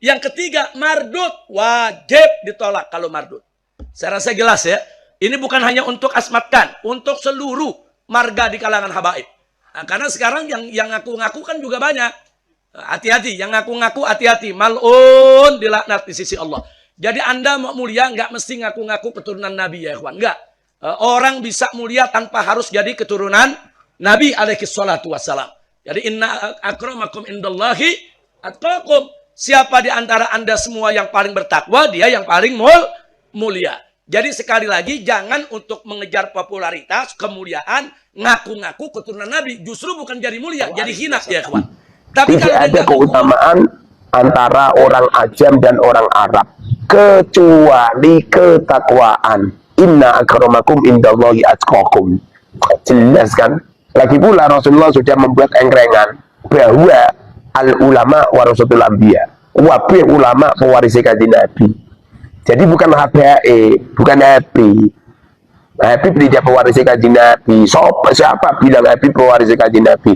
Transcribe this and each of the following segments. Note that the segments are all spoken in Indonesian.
Yang ketiga, mardud, wajib ditolak kalau mardud. Saya rasa jelas ya. Ini bukan hanya untuk Asmat Khan, untuk seluruh marga di kalangan habaib. Nah, karena sekarang yang ngaku-ngaku kan juga banyak. Hati-hati, yang ngaku-ngaku hati-hati. Mal'un dilaknat di sisi Allah. Jadi Anda mau mulia nggak mesti ngaku-ngaku keturunan Nabi ya ikhwan. Nggak. Orang bisa mulia tanpa harus jadi keturunan Nabi alaihi salatu wassalam. Jadi inna akramakum indallahi atqakum. Siapa di antara Anda semua yang paling bertakwa, dia yang paling mulia. Jadi sekali lagi jangan untuk mengejar popularitas, kemuliaan, ngaku-ngaku keturunan Nabi. Justru bukan jadi mulia, jadi hina ya ikhwan. Tapi tidak ada keutamaan antara orang Ajam dan orang Arab kecuali ketakwaan. Inna akramakum indallahi atqakum. Jelas kan? Lagi pula Rasulullah sudah membuat engrengan bahwa al ulama warasatul anbiya. Wabih ulama pewaris kanjeng Nabi. Jadi bukan habaib, bukan Habib. Habib tidak pewaris kanjeng Nabi. Siapa bilang Habib pewaris kanjeng Nabi?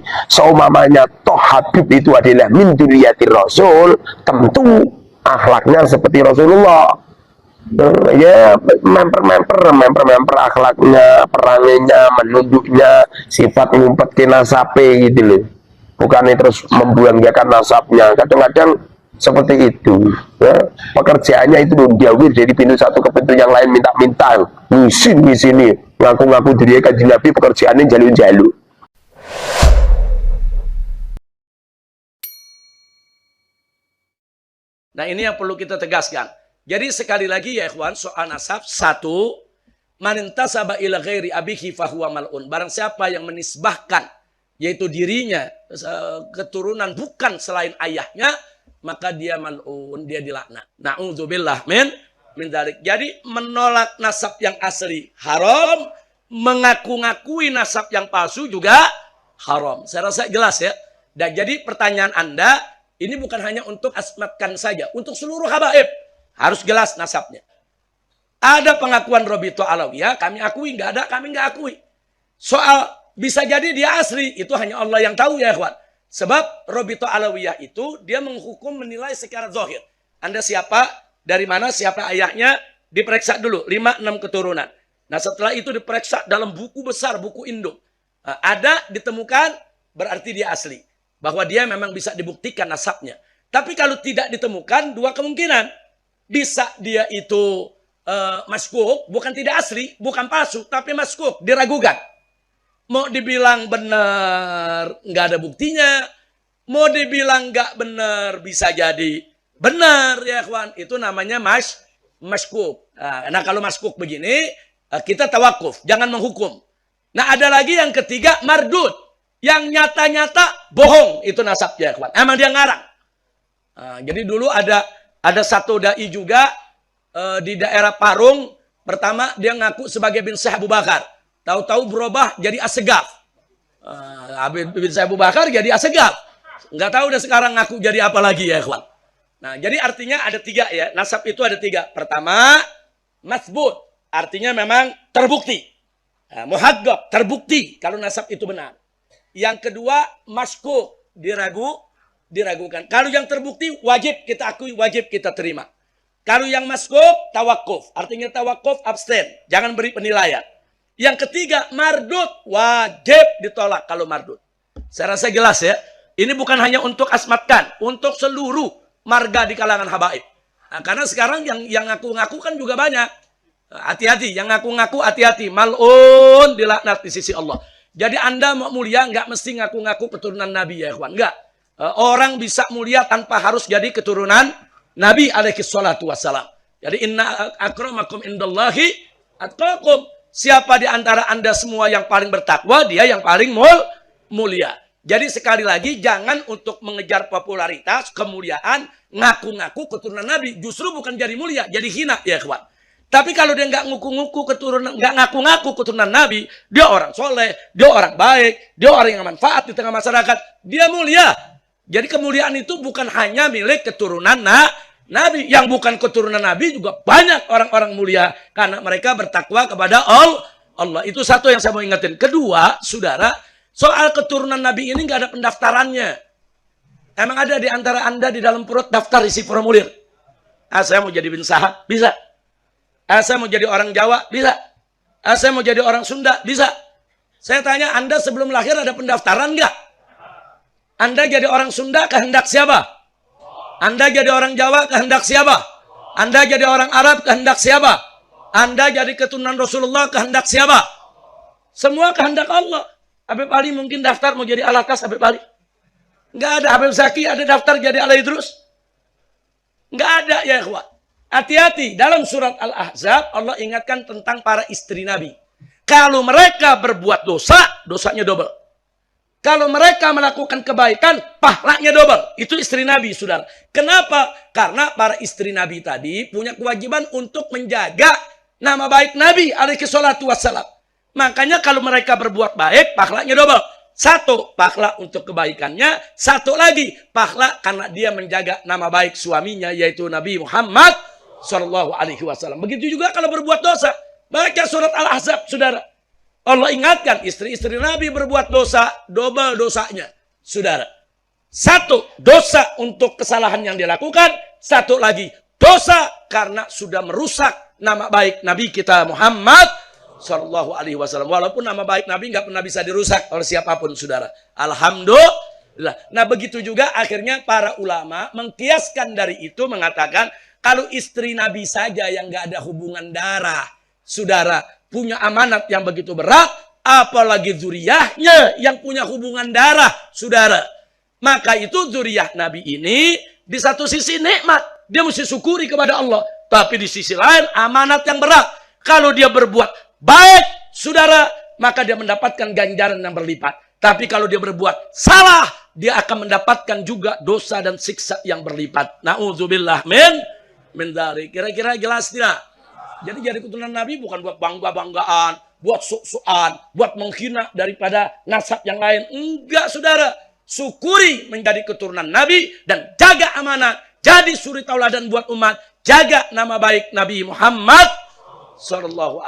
Mamanya toh Habib itu adalah min dzurriyyatir Rasul, tentu akhlaknya seperti Rasulullah. Ya memper akhlaknya, perangannya, menunduknya, sifat ngumpet ke nasabe gitu loh. Bukannya terus membuangkan nasabnya. Kadang-kadang seperti itu ya. Pekerjaannya itu menjawir dari pintu satu ke pintu yang lain, minta-minta sini ngaku-ngaku diri kanjeng Nabi, pekerjaannya jaluk-jaluk. Nah ini yang perlu kita tegaskan. Jadi sekali lagi ya ikhwan, soal nasab, satu, manintasaba ila ghairi abihi fahuwa mal'un. Barang siapa yang menisbahkan, yaitu dirinya, keturunan bukan selain ayahnya, maka dia mal'un, dia dilaknat. Na'udzubillah min dzalik. Jadi menolak nasab yang asli haram, mengaku-ngakui nasab yang palsu juga haram. Saya rasa jelas ya. Dan jadi pertanyaan Anda, ini bukan hanya untuk Asmat Khan saja, untuk seluruh habaib. Harus jelas nasabnya. Ada pengakuan Robito Alawiyah, kami akui, nggak ada, kami nggak akui. Soal bisa jadi dia asli, itu hanya Allah yang tahu ya ikhwan. Sebab Robito Alawiyah itu dia menghukum, menilai secara zahir. Anda siapa, dari mana, siapa ayahnya, diperiksa dulu 5-6 keturunan. Nah setelah itu diperiksa dalam buku besar, buku induk. Nah, ada ditemukan berarti dia asli, bahwa dia memang bisa dibuktikan nasabnya. Tapi kalau tidak ditemukan, dua kemungkinan. Bisa dia itu maskuk, bukan tidak asli, bukan palsu, tapi maskuk, diragukan. Mau dibilang benar, nggak ada buktinya. Mau dibilang nggak benar, bisa jadi benar ya kawan. Itu namanya maskuk. Nah kalau maskuk begini, kita tawakuf, jangan menghukum. Nah ada lagi yang ketiga, mardud. Yang nyata-nyata bohong, itu nasabnya kawan. Emang dia ngarang. Jadi dulu ada satu dai juga di daerah Parung. Pertama dia ngaku sebagai bin Syekh Abu Bakar. Tahu-tahu berubah jadi Assegaf. Bin Syekh Abu Bakar jadi Assegaf. Nggak tahu udah sekarang ngaku jadi apa lagi ya ikhwan. Nah jadi artinya ada tiga ya. Nasab itu ada tiga. Pertama, masbut. Artinya memang terbukti. Muhaggab, terbukti kalau nasab itu benar. Yang kedua, maskuk. Diragukan. Kalau yang terbukti wajib kita akui, wajib kita terima. Kalau yang maskuk, tawakuf. Artinya tawakuf, abstain. Jangan beri penilaian. Yang ketiga, mardud. Wajib ditolak kalau mardud. Saya rasa jelas ya. Ini bukan hanya untuk Asmat Khan. Untuk seluruh marga di kalangan habaib. Nah, karena sekarang yang ngaku-ngaku kan juga banyak. Hati-hati. Yang ngaku-ngaku hati-hati. Mal'un dilaknat di sisi Allah. Jadi Anda mau mulia nggak mesti ngaku-ngaku keturunan Nabi ya ikhwan. Nggak. Orang bisa mulia tanpa harus jadi keturunan Nabi alaihi salatu wassalam. Jadi inna akramakum indallahi atqakum. Siapa di antara Anda semua yang paling bertakwa, dia yang paling mulia. Jadi sekali lagi jangan untuk mengejar popularitas, kemuliaan, ngaku-ngaku keturunan Nabi. Justru bukan jadi mulia, jadi hina ya kawan. Tapi kalau dia nggak ngaku-ngaku keturunan Nabi, dia orang soleh, dia orang baik, dia orang yang manfaat di tengah masyarakat, dia mulia. Jadi kemuliaan itu bukan hanya milik keturunan Nabi. Yang bukan keturunan Nabi juga banyak orang-orang mulia. Karena mereka bertakwa kepada Allah. Itu satu yang saya mau ingatin. Kedua, saudara, soal keturunan Nabi ini nggak ada pendaftarannya. Emang ada di antara Anda di dalam perut daftar isi formulir? Saya mau jadi bin Sahab? Bisa. Saya mau jadi orang Jawa? Bisa. Saya mau jadi orang Sunda? Bisa. Saya tanya, Anda sebelum lahir ada pendaftaran nggak? Anda jadi orang Sunda kehendak siapa? Anda jadi orang Jawa kehendak siapa? Anda jadi orang Arab kehendak siapa? Anda jadi keturunan Rasulullah kehendak siapa? Semua kehendak Allah. Habib Ali mungkin daftar mau jadi Alatas Habib Ali. Nggak ada. Habib Zaki ada daftar jadi Ala Idrus. Nggak ada ya ikhwan. Hati-hati. Dalam surat Al-Ahzab Allah ingatkan tentang para istri Nabi. Kalau mereka berbuat dosa, dosanya double. Kalau mereka melakukan kebaikan, pahalanya double. Itu istri Nabi, saudara. Kenapa? Karena para istri Nabi tadi punya kewajiban untuk menjaga nama baik Nabi alaihi salatu wassalam. Makanya kalau mereka berbuat baik, pahalanya double. Satu, pahala untuk kebaikannya. Satu lagi, pahala karena dia menjaga nama baik suaminya, yaitu Nabi Muhammad SAW. Begitu juga kalau berbuat dosa. Baca surat Al-Ahzab, saudara. Allah ingatkan, istri-istri Nabi berbuat dosa, double dosanya, saudara. Satu, dosa untuk kesalahan yang dilakukan. Satu lagi, dosa karena sudah merusak nama baik Nabi kita Muhammad SAW. Walaupun nama baik Nabi nggak pernah bisa dirusak oleh siapapun, saudara. Alhamdulillah. Nah, begitu juga akhirnya para ulama mengkiaskan dari itu, mengatakan kalau istri Nabi saja yang nggak ada hubungan darah, saudara, punya amanat yang begitu berat, apalagi zuriyahnya yang punya hubungan darah, saudara. Maka itu zuriyah Nabi ini di satu sisi nikmat, dia mesti syukuri kepada Allah. Tapi di sisi lain amanat yang berat. Kalau dia berbuat baik, saudara, maka dia mendapatkan ganjaran yang berlipat. Tapi kalau dia berbuat salah, dia akan mendapatkan juga dosa dan siksa yang berlipat. Na'udzubillah min dzalik. Kira-kira jelas tidak? Jadi keturunan Nabi bukan buat bangga-banggaan, buat sok-sokan, buat menghina daripada nasab yang lain. Enggak, saudara. Syukuri menjadi keturunan Nabi dan jaga amanat. Jadi suri tauladan buat umat. Jaga nama baik Nabi Muhammad SAW.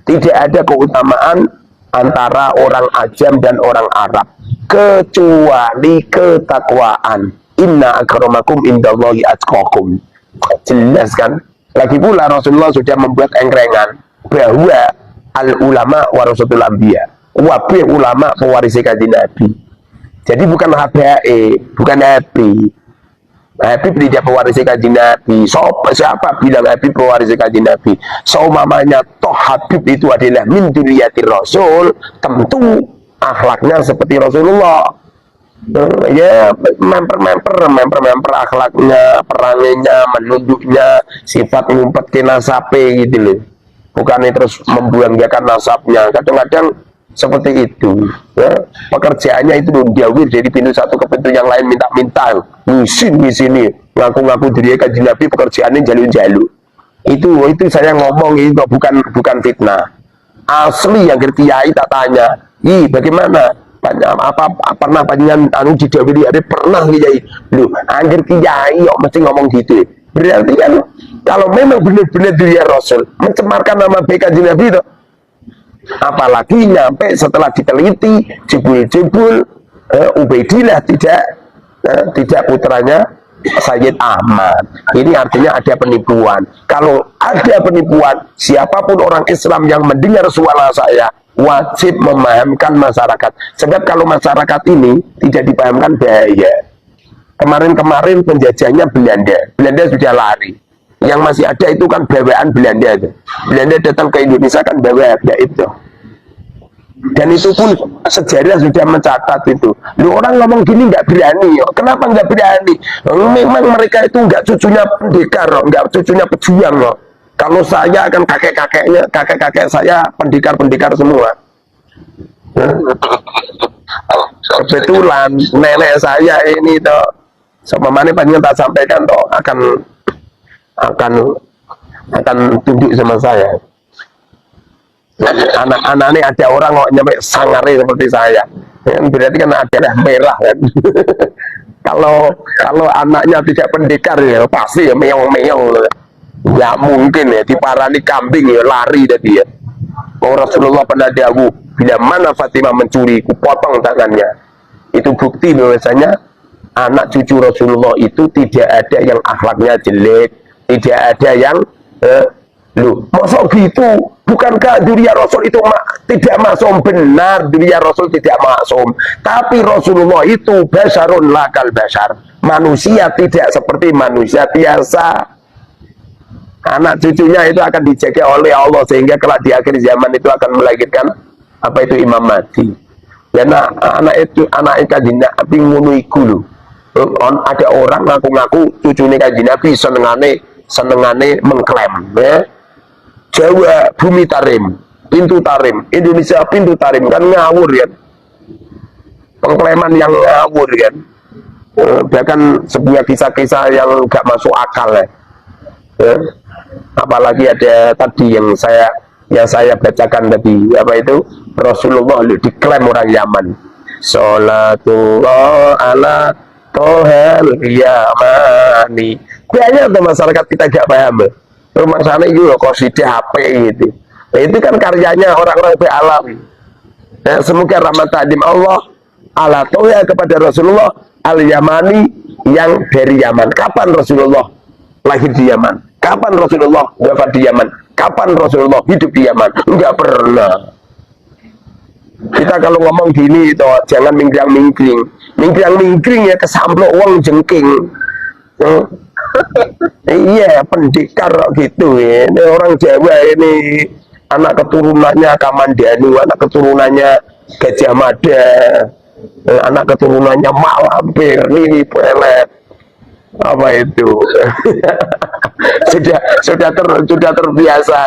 Tidak ada keutamaan antara orang Ajam dan orang Arab kecuali ketakwaan. Inna akramakum indallahi atqakum. Jelas kan? Lagi pula Rasulullah sudah membuat engrengan bahwa al-ulama warasatul anbiya. Wabil ulama pewaris kanjeng Nabi. Jadi bukan habaib, bukan Habib. Habib tidak pewaris kanjeng Nabi. Siapa bilang Habib pewaris kanjeng Nabi? Mamanya toh Habib itu adalah min dzurriyyatir Rasul, tentu akhlaknya seperti Rasulullah. Ya, memper akhlaknya, peranginya, menunduknya, sifat ngumpet ke nasabe gitu loh. Bukan terus membuangkan nasabnya. Kadang-kadang seperti itu, ya. Pekerjaannya itu menjauh dari pintu satu ke pintu yang lain, minta-minta, ngusin di sini, ngaku-ngaku diri kanjeng Nabi, pekerjaannya jalu-jalu. Itu saya ngomong itu bukan fitnah. Asli yang ngerti Yai tak tanya, bagaimana? Pernah panjenengan anu didhawuhi ada pernah Yai? Lho, angger Kiai kok mesti ngomong gitu. Berarti kan kalau memang benar-benar dia Rasul mencemarkan nama baik kanjeng Nabi itu, apalagi nyampe setelah diteliti jebul-jebul Ubaidillah tidak putranya Sayyid Ahmad. Ini artinya ada penipuan. Kalau ada penipuan, siapapun orang Islam yang mendengar suara saya wajib memahamkan masyarakat. Sebab kalau masyarakat ini tidak dipahamkan bahaya. Kemarin-kemarin penjajahnya Belanda sudah lari. Yang masih ada itu kan bawaan Belanda. Belanda datang ke Indonesia kan bawa itu. Dan itu pun sejarah sudah mencatat itu. Lu orang ngomong gini nggak berani. Kenapa nggak berani? Memang mereka itu nggak cucunya pendekar, nggak cucunya pejuang. Kalau saya akan kakek-kakek saya pendekar semua. Kebetulan nenek saya ini toh, seumpamanya panjang tak sampaikan toh akan tunduk sama saya. Anak-anaknya ada orang kok nyampe sangare seperti saya. Berarti kan adalah merah kan. Kalau anaknya tidak pendekar ya pasti ya meong-meong. Ya mungkin ya diparani kambing ya lari tadi ya. Rasulullah pernah dawuh, bila mana Fatimah mencuri, ku potong tangannya. Itu bukti bahwasanya anak cucu Rasulullah itu tidak ada yang akhlaknya jelek, tidak ada yang masa gitu? Bukankah duriya Rasul itu tidak maksum? Benar, duriya Rasul tidak maksum, tapi Rasulullah itu basarun lakal basar, manusia tidak seperti manusia biasa. Anak cucunya itu akan dijaga oleh Allah sehingga kelak di akhir zaman itu akan melahirkan apa itu Imam Mahdi. Ya anak Kanjeng Nabi ngono iku lho. Ada orang ngaku-ngaku cucune Kanjeng Nabi senengane mengklaim ya. Jawa bumi tarim, pintu tarim, Indonesia pintu tarim, kan ngawur kan. Pengklaiman yang ngawur kan. Bahkan sebuah kisah-kisah yang gak masuk akal ya. Apalagi ada tadi yang saya bacakan tadi, apa itu Rasulullah diklaim orang Yaman, sholatullah ala tohel yamani. Banyak tuh masyarakat kita gak paham rumah sana itu loh qasidah HP gitu. Nah, itu kan karyanya orang-orang alam ya, semoga rahmat ta'dim Allah ala tohel kepada Rasulullah al-Yamani yang dari Yaman. Kapan Rasulullah lahir di Yaman? Kapan Rasulullah wafat di Yaman? Kapan Rasulullah hidup di Yaman? Enggak pernah. Kita kalau ngomong gini itu jangan mingkring-mingkring. Mingkring-mingkring ya kesamplok uang jengking. Iya, pendekar gitu ya. Ini orang Jawa ini anak keturunannya Kamandanu, anak keturunannya Gajah Mada, anak keturunannya Malampir, ini pelet. Apa itu sudah terbiasa.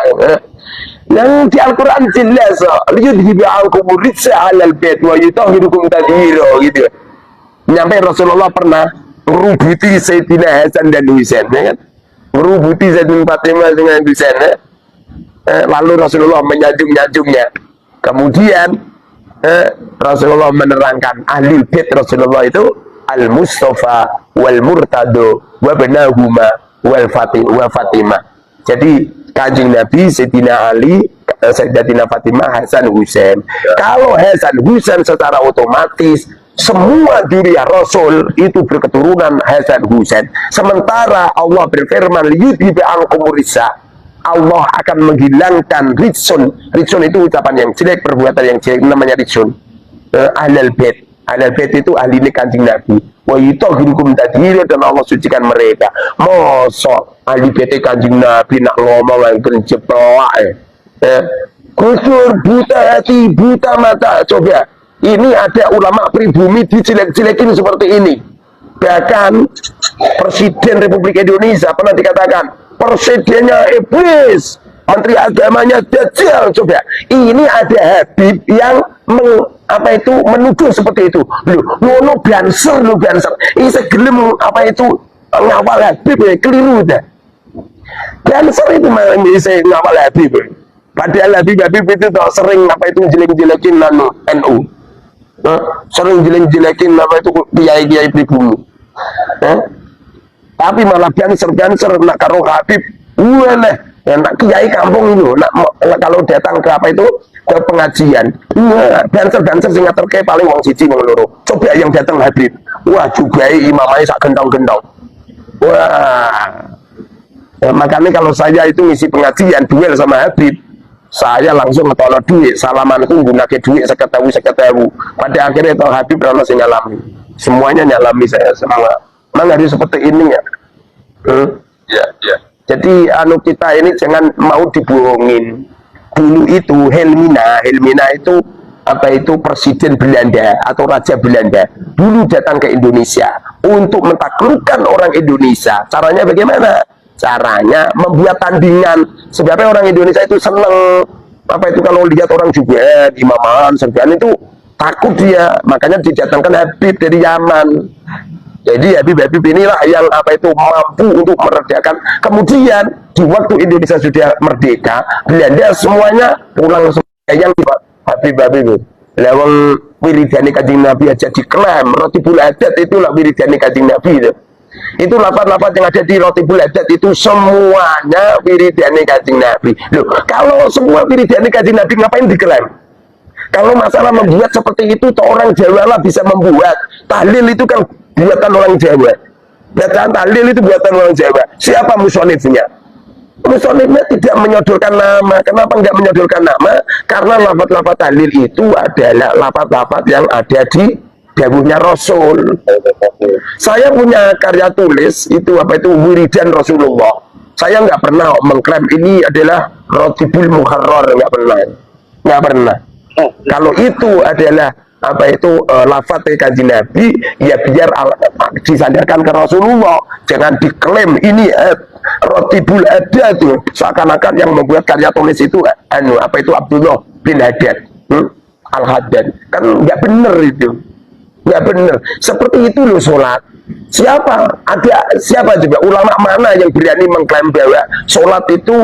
Yang di Al-Quran jelas liyudhibi'ankum rijsa 'alal bait wa yutahhirukum tadhira gitu. Nyampe Rasulullah pernah merubuti Sayyidina Hasan dan Husain ya kan? Merubuti Sayyidina Fatimah dengan Husain ya? Lalu Rasulullah menyanjung-nyanjungnya. Kemudian Rasulullah menerangkan ahli bait Rasulullah itu al-Mustafa wal Murtado wa benahuma wal Fatimah. Jadi Kanjeng Nabi, Sayyidina Ali, Sayyidatina Fatimah, Hasan Husain. Kalau Hasan Husain secara otomatis semua duriya Rasul itu berketurunan Hasan Husain. Sementara Allah berfirman liyudhibi'ankum rijsa, Allah akan menghilangkan rijsun. Rijsun itu ucapan yang jelek, perbuatan yang jelek, namanya rijsun. Ahlul bait. Ahlul bait itu ahli Kanjeng Nabi. Wa yutahhirukum tadhira, dan Allah sucikan mereka. Mosok ahli bait Kanjeng Nabi nak ngomong yang jeplak kusur, buta hati, buta mata. Coba, ini ada ulama pribumi dijelek-jelekin seperti ini. Bahkan Presiden Republik Indonesia pernah dikatakan presidennya iblis, menteri agamanya dajjal. Coba, ini ada Habib yang menuduh seperti itu. Ngono banser, ini segelem apa itu ngawal Habib ya, keliru dah. Banser itu bisa ngawal Habib. Padahal Habib itu sering apa itu jelek-jelekin NU. Sering jelek-jelekin apa itu kiai-kiai pribumi. Tapi malah banser nak karo Habib. Wah, nak kiai kampung itu nak kalau datang ke apa itu ke pengajian, banser sing ngaturke paling wong siji wong loro. Coba yang datang Habib, wah jugai imamai sak gentong-gentong. Wah, makanya kalau saya itu ngisi pengajian duel sama Habib, saya langsung ngetono duit, salamanku nggunake duit 50.000. Pada akhirnya itu Habib ora sing ngalami, semuanya nyalami saya semua. Memang harus seperti ini ya. Ya. Jadi kita ini jangan mau dibohongin. Dulu itu Helmina itu apa itu presiden Belanda atau raja Belanda dulu datang ke Indonesia untuk mentaklukkan orang Indonesia. Caranya bagaimana? Caranya membuat tandingan. Sebabnya orang Indonesia itu seneng apa itu kalau lihat orang juga imaman serban itu takut dia, makanya didatangkan Habib dari Yaman. Jadi Habib inilah yang apa itu mampu untuk meredakan. Kemudian di waktu Indonesia sudah merdeka, Belanda semuanya pulang yang Habib itu. Lewang wiridani Kanjeng Nabi aja diklaim, Rotibul Adat itulah wiridani Kanjeng Nabi itu. Itu lafaz-lafaz yang ada di Rotibul Adat itu semuanya wiridani Kanjeng Nabi. Loh, kalau semua wiridani Kanjeng Nabi ngapain diklaim? Kalau masalah membuat seperti itu, orang Jawa lah bisa membuat. Tahlil itu kan buatan orang Jawa. Bacaan tahlil itu buatan orang Jawa. Siapa musonifnya? Musonifnya tidak menyodorkan nama. Kenapa nggak menyodorkan nama? Karena lafaz-lafaz tahlil itu adalah lafaz-lafaz yang ada di dawuhnya Rasul. Saya punya karya tulis itu apa itu wiridan Rasulullah. Saya nggak pernah mengklaim ini adalah rotibul muharrar, nggak pernah. Kalau itu adalah apa itu lafaz kanjeng Nabi, ya biar disandarkan ke Rasulullah, jangan diklaim ini rotibul ada itu seakan-akan yang membuat karya tulis itu apa itu Abdullah bin Haddad Al-Haddad, kan nggak bener itu, nggak bener. Seperti itu loh sholat. Siapa juga ulama mana yang berani mengklaim bahwa sholat itu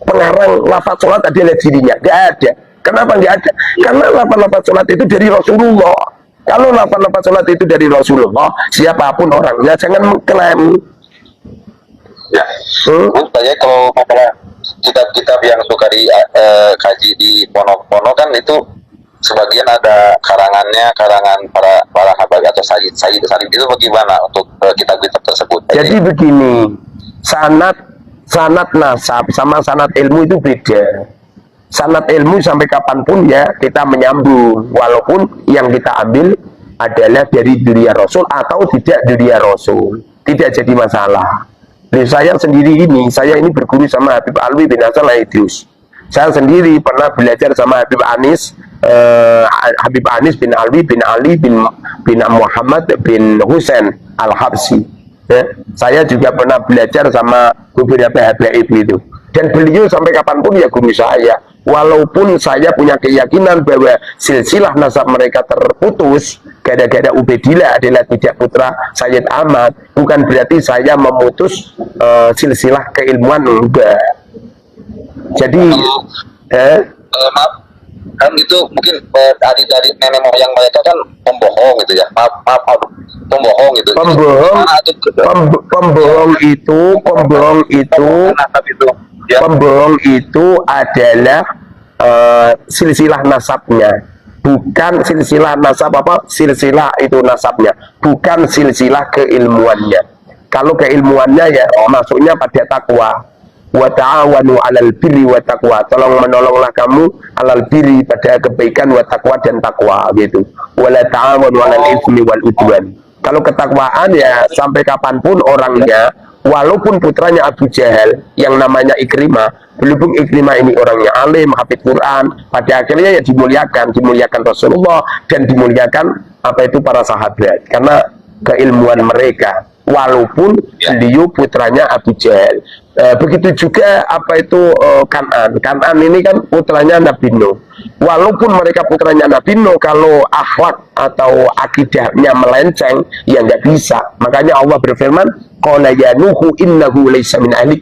pengarang lafaz sholat adalah dirinya? Nggak ada. Kenapa nggak ada? Karena lafaz-lafaz sholat itu dari Rasulullah. Kalau lafaz-lafaz sholat itu dari Rasulullah, siapapun orangnya jangan mengklaim. Ya, tanya kalau masalah kitab-kitab yang suka dikaji di pondok-pondok kan itu sebagian ada karangan para habaib atau sayyid salim itu bagaimana untuk kitab-kitab tersebut? Jadi begini, sanad nasab sama sanad ilmu itu beda. Sanad ilmu sampai kapanpun ya kita menyambung, walaupun yang kita ambil adalah dari dunia Rasul atau tidak dunia Rasul, tidak jadi masalah. Saya sendiri saya ini berguru sama Habib Alwi bin Hasan Al-Idrus. Saya sendiri pernah belajar sama Habib Anis bin Alwi bin Ali bin Muhammad bin Husain Al-Habsi. Ya. Saya juga pernah belajar sama beberapa habaib itu. Dan beliau sampai kapanpun ya guru saya. Walaupun saya punya keyakinan bahwa silsilah nasab mereka terputus gara-gara Ubaidillah adalah tidak putra Sayyid Ahmad, bukan berarti saya memutus silsilah keilmuan, enggak. Jadi maaf, kan itu mungkin dari nenek moyang mereka kan pembohong gitu ya, pembohong gitu. Pembohong itu adalah silsilah nasabnya, bukan silsilah nasab silsilah itu nasabnya, bukan silsilah keilmuannya. Kalau keilmuannya ya maksudnya pada takwa. Wa ta'awanu 'alal birri wa taqwa. Tolong menolonglah kamu 'alal birri pada kebaikan, wa taqwa dan takwa gitu. Wa la ta'awanu 'alal itsmi wal udwan. Kalau ketakwaan ya sampai kapanpun orangnya, walaupun putranya Abu Jahal yang namanya Ikrimah, berhubung Ikrimah ini orangnya alim, hafidz Quran, pada akhirnya ya dimuliakan Rasulullah dan dimuliakan apa itu para sahabat karena keilmuan mereka, walaupun beliau putranya Abu Jahal. Begitu juga apa itu Kan'an ini kan putranya Nabi Nuh. Walaupun mereka putranya Nabi Nuh, kalau akhlak atau akidahnya melenceng ya nggak bisa. Makanya Allah berfirman, qala ya Nuhu innahu laysa min ahlik.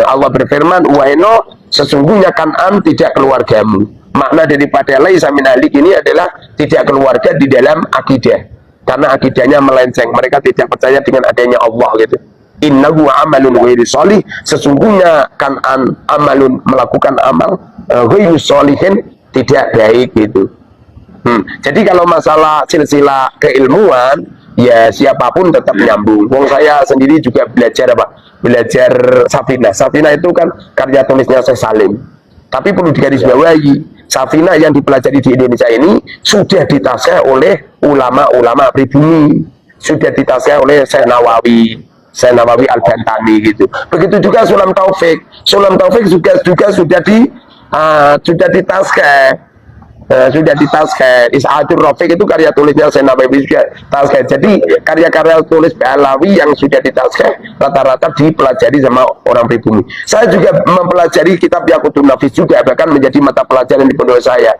Allah berfirman, wahai Nuh, sesungguhnya Kan'an tidak keluargamu. Makna daripada laysa min ahlik ini adalah tidak keluarga di dalam akidah, karena akidahnya melenceng. Mereka tidak percaya dengan adanya Allah gitu. Innahu amalun ghairi sholih, sesungguhnya Kan'an amalun melakukan amal ghairi sholihin, tidak baik gitu. Jadi kalau masalah silsilah keilmuan ya siapapun tetap nyambung. Wong saya sendiri juga belajar belajar Safinah. Safinah itu kan karya tulisnya Syekh Salim. Tapi perlu digarisbawahi, Safinah yang dipelajari di Indonesia ini sudah ditasih oleh ulama-ulama pribumi, sudah ditasih oleh Syekh Nawawi Al-Bantani gitu. Begitu juga Sulam Taufik juga sudah ditaskah. Sudah ditaskah. Is'adur Rafiq itu karya tulisnya Syekh Nawawi juga taskah. Jadi karya-karya tulis Ba'alawi yang sudah ditaskah rata-rata dipelajari sama orang pribumi. Saya juga mempelajari kitab Yaqutun Nafis juga, bahkan menjadi mata pelajaran di pondok saya.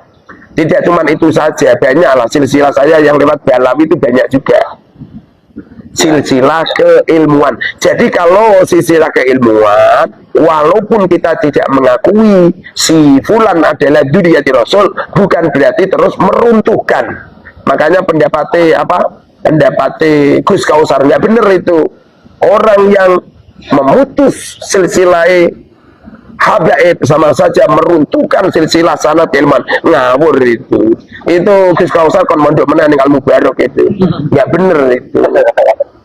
Tidak cuma itu saja, banyaklah silsilah saya yang lewat Ba'alawi itu banyak juga. Silsilah keilmuan. Jadi kalau silsilah keilmuan, walaupun kita tidak mengakui si fulan adalah dzurriyyati Rasul, bukan berarti terus meruntuhkan. Makanya pendapatnya Gus Kausar nggak bener itu. Orang yang memutus silsilah habaib sama saja meruntuhkan silsilah sanad ilman, ngawur itu Gus Kausar kon mondok meneh ning Al Mubarok itu nggak bener itu.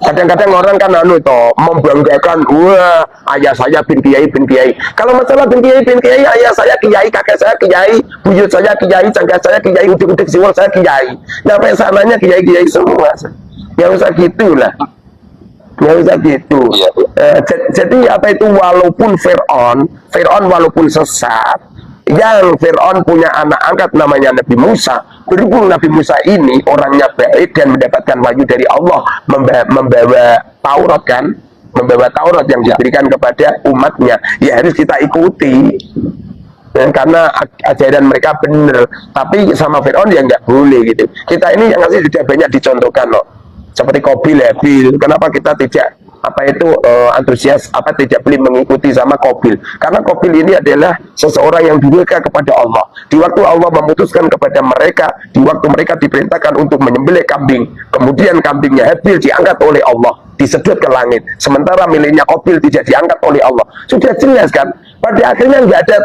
Kadang-kadang orang kan membanggakan, wah ayah saya bin kiai. Kalau masalah bin kiai, ayah saya kiai, kakek saya kiai, buyut saya kiai, cangkah saya kiai, udik-udik siwal saya kiai. Sampai sananya kiai semua. Ya usah gitulah. Ya usah gitu. Jadi apa itu, walaupun Fir'aun walaupun sesat, yang Fir'aun punya anak angkat namanya Nabi Musa. Berhubung Nabi Musa ini orangnya baik dan mendapatkan wahyu dari Allah, membawa Taurat kan, membawa Taurat yang diberikan kepada umatnya, ya harus kita ikuti. Karena ajaran mereka benar. Tapi sama Fir'aun ya nggak boleh gitu. Kita ini yang masih sudah banyak dicontohkan loh. Seperti Qabil, Habil. Kenapa kita tidak antusias, tidak boleh mengikuti sama Qabil? Karena Qabil ini adalah seseorang yang durhaka kepada Allah. Di waktu Allah memutuskan kepada mereka, di waktu mereka diperintahkan untuk menyembelih kambing, kemudian kambingnya Habil diangkat oleh Allah, disedot ke langit, sementara miliknya Qabil tidak diangkat oleh Allah. Sudah jelas kan? Pada akhirnya nggak ada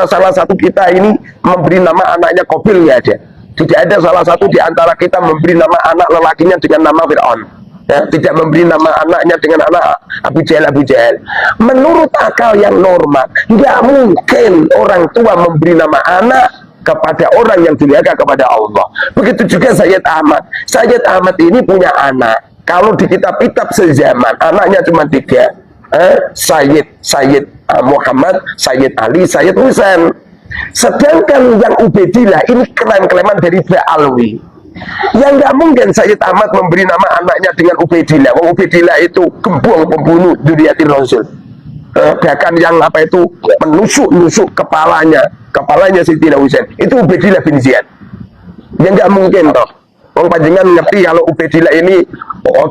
salah satu kita ini memberi nama anaknya Qabil, nggak ada. Tidak ada salah satu di antara kita memberi nama anak lelakinya dengan nama Fir'aun. Ya, tidak memberi nama anaknya dengan anak Abu Jahal. Menurut akal yang normal, nggak mungkin orang tua memberi nama anak kepada orang yang durhaka kepada Allah. Begitu juga Sayyid Ahmad. Sayyid Ahmad ini punya anak. Kalau di kitab-kitab sezaman, anaknya cuma 3. Sayyid Muhammad, Sayyid Ali, Sayyid Husain. Sedangkan yang Ubaidillah ini klaim-klaiman dari Ba'alwi. Yang nggak mungkin Sayyid Ahmad memberi nama anaknya dengan Ubaidillah. Ubaidillah itu gembong pembunuh Dzurriyyatir Rasul. Bahkan yang menusuk kepalanya Sayyidina Husain itu Ubaidillah bin Ziyad. Yang nggak mungkin toh. Wong panjenengan ngerti kalau Ubaidillah ini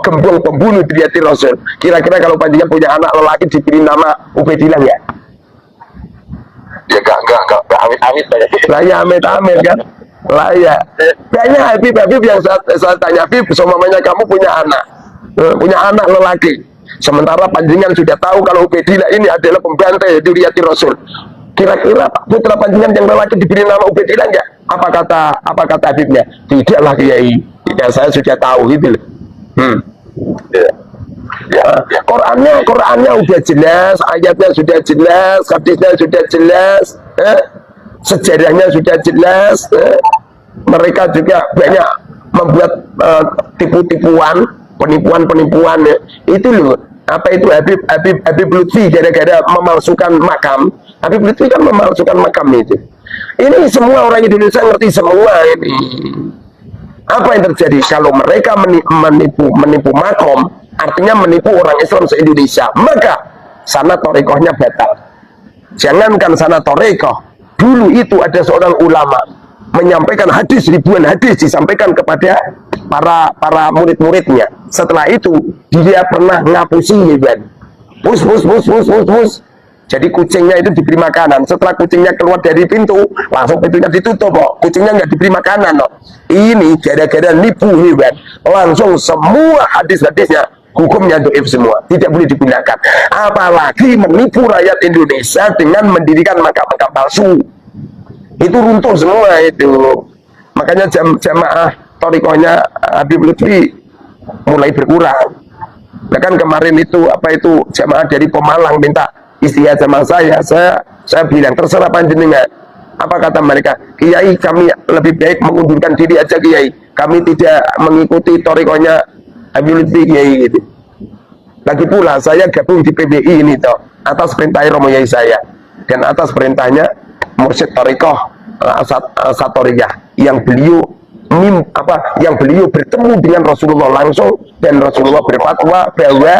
gembong pembunuh Dzurriyyatir Rasul. Kira-kira kalau panjenengan punya anak lelaki diberi nama Ubaidillah ya? Ya enggak amit-amit lah ya, amit-amit kan lah ya. Banyak Habib yang saya tanya, Habib, semuanya kamu punya anak lelaki, sementara panjenengan sudah tahu kalau Ubaidillah ini adalah pembantai Dzurriyyatir Rasul. Kira-kira putra panjenengan yang lelaki diberi nama Ubaidillah enggak? Apa kata Habibnya? Tidaklah Kiai, tidak, saya sudah tahu gitu loh. Ya, Qurannya udah jelas, ayatnya sudah jelas, hadisnya sudah jelas, sejarahnya sudah jelas. Mereka juga banyak membuat tipu-tipuan, penipuan ya. Itu loh, apa itu Habib Lutfi gara-gara memalsukan makam. Habib Lutfi kan memalsukan makam itu. Ini semua orang Indonesia ngerti semua ini. Apa yang terjadi kalau mereka menipu makom? Artinya menipu orang Islam se-Indonesia, maka sana torekohnya batal. Jangankan sana torekoh, dulu itu ada seorang ulama menyampaikan ribuan hadis disampaikan kepada para murid-muridnya. Setelah itu dia pernah ngapusi hewan, pus. Jadi kucingnya itu diberi makanan. Setelah kucingnya keluar dari pintu, langsung pintunya ditutup kok. Kucingnya nggak diberi makanan kok. Ini gara-gara nipu hewan, langsung semua hadis-hadisnya hukumnya doif semua, tidak boleh digunakan. Apalagi menipu rakyat Indonesia dengan mendirikan makam-makam palsu. Itu runtuh semua itu. Makanya jamaah torikohnya Habib Lutfi mulai berkurang. Bahkan kemarin itu jamaah dari Pemalang minta istiadat sama saya bilang terserah panjenengan. Apa kata mereka? Kiai, kami lebih baik mengundurkan diri aja Kiai. Kami tidak mengikuti torikohnya Habib Lutfi Kiai gitu. Lagi pula saya gabung di PBI ini toh atas perintah Romo Yai saya dan atas perintahnya Mursyid Torikoh Satoriyah yang beliau bertemu dengan Rasulullah langsung, dan Rasulullah berfatwa bahwa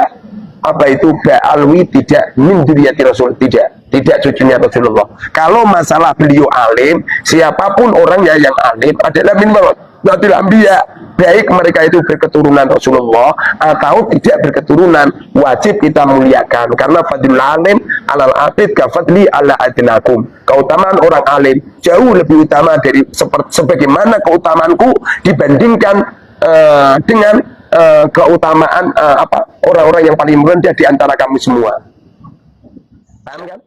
Ba'alwi tidak min dzurriyyatir Rasul, tidak cucunya Rasulullah. Kalau masalah beliau alim, siapapun orangnya yang alim adalah min Nabil Anbiya, baik mereka itu berketurunan Rasulullah atau tidak berketurunan, wajib kita muliakan. Karena fadlul alim alal abid ka fadli ala adnakum. Keutamaan orang alim jauh lebih utama dari sebagaimana keutamaanku dibandingkan dengan keutamaan orang-orang yang paling rendah di antara kamu semua. Paham kan?